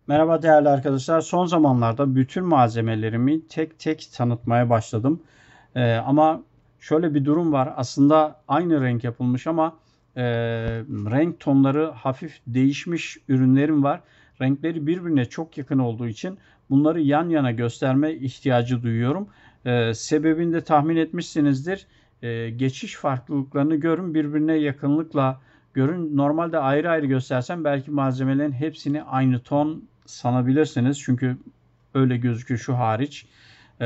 Merhaba değerli arkadaşlar. Son zamanlarda bütün malzemelerimi tek tek tanıtmaya başladım. Ama şöyle bir durum var. Aslında aynı renk yapılmış ama renk tonları hafif değişmiş ürünlerim var. Renkleri birbirine çok yakın olduğu için bunları yan yana gösterme ihtiyacı duyuyorum. Sebebini de tahmin etmişsinizdir. Geçiş farklılıklarını görün, birbirine yakınlıkla görün. Normalde ayrı ayrı göstersem belki malzemelerin hepsini aynı ton sanabilirsiniz. Çünkü öyle gözüküyor şu hariç.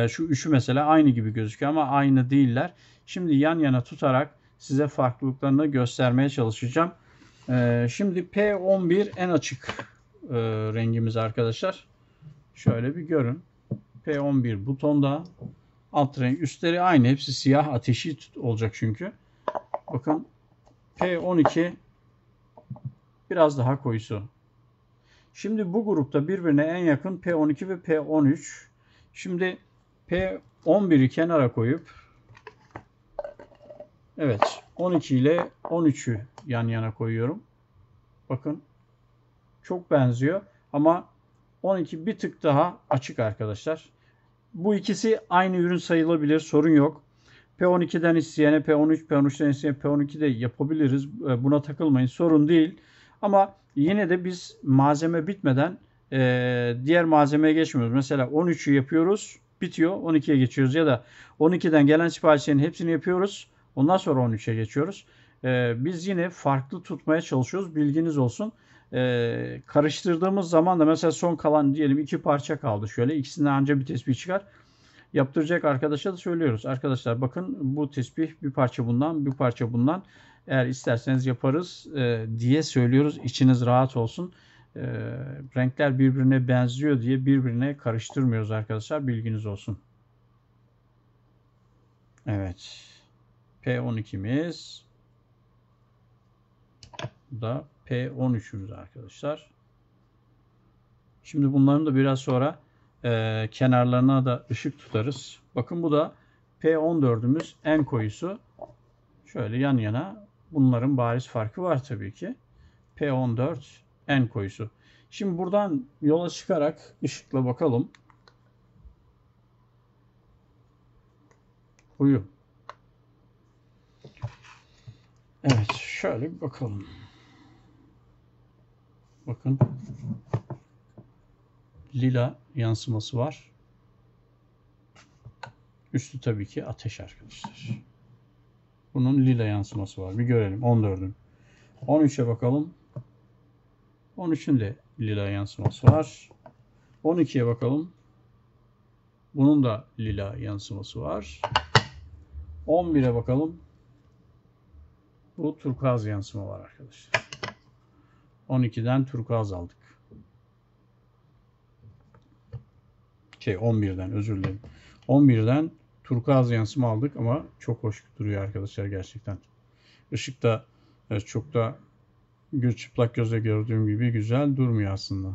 Şu üçü mesela aynı gibi gözüküyor ama aynı değiller. Şimdi yan yana tutarak size farklılıklarını göstermeye çalışacağım. Şimdi P11 en açık rengimiz arkadaşlar. Şöyle bir görün. P11 butonda, alt renk, üstleri aynı. Hepsi siyah, ateşi olacak çünkü. Bakın P12 biraz daha koyusu. Şimdi bu grupta birbirine en yakın P12 ve P13. Şimdi P11'i kenara koyup, evet, 12 ile 13'ü yan yana koyuyorum. Bakın çok benziyor ama 12 bir tık daha açık arkadaşlar. Bu ikisi aynı ürün sayılabilir, sorun yok. P12'den isteyene P13, P13'ten isteyene P12 de yapabiliriz. Buna takılmayın, sorun değil. Ama yine de biz malzeme bitmeden diğer malzemeye geçmiyoruz. Mesela 13'ü yapıyoruz, bitiyor, 12'ye geçiyoruz ya da 12'den gelen siparişlerin hepsini yapıyoruz. Ondan sonra 13'e geçiyoruz. Biz yine farklı tutmaya çalışıyoruz. Bilginiz olsun. Karıştırdığımız zaman da mesela son kalan diyelim 2 parça kaldı şöyle. İkisinden anca bir tespih çıkar. Yaptıracak arkadaşa da söylüyoruz. Arkadaşlar bakın bu tesbih bir parça bundan, bir parça bundan. Eğer isterseniz yaparız diye söylüyoruz. İçiniz rahat olsun. E, Renkler birbirine benziyor diye birbirine karıştırmıyoruz arkadaşlar. Bilginiz olsun. Evet. P12'miz. Bu da P13'ümüz arkadaşlar. Şimdi bunların da biraz sonra kenarlarına da ışık tutarız. Bakın bu da P14'ümüz en koyusu. Şöyle yan yana, bunların bariz farkı var tabii ki. P14 en koyusu. Şimdi buradan yola çıkarak ışıkla bakalım. Koyu. Evet, şöyle bir bakalım. Bakın lila yansıması var. Üstü tabii ki ateş arkadaşlar. Bunun lila yansıması var. Bir görelim 14'ün. 13'e bakalım. 13'ün de lila yansıması var. 12'ye bakalım. Bunun da lila yansıması var. 11'e bakalım. Bu turkuaz yansıma var arkadaşlar. 12'den turkuaz aldık. 11'den özür dilerim. 11'den turkuaz yansıma aldık ama çok hoş duruyor arkadaşlar gerçekten. Işıkta çok da çıplak gözle gördüğüm gibi güzel durmuyor aslında.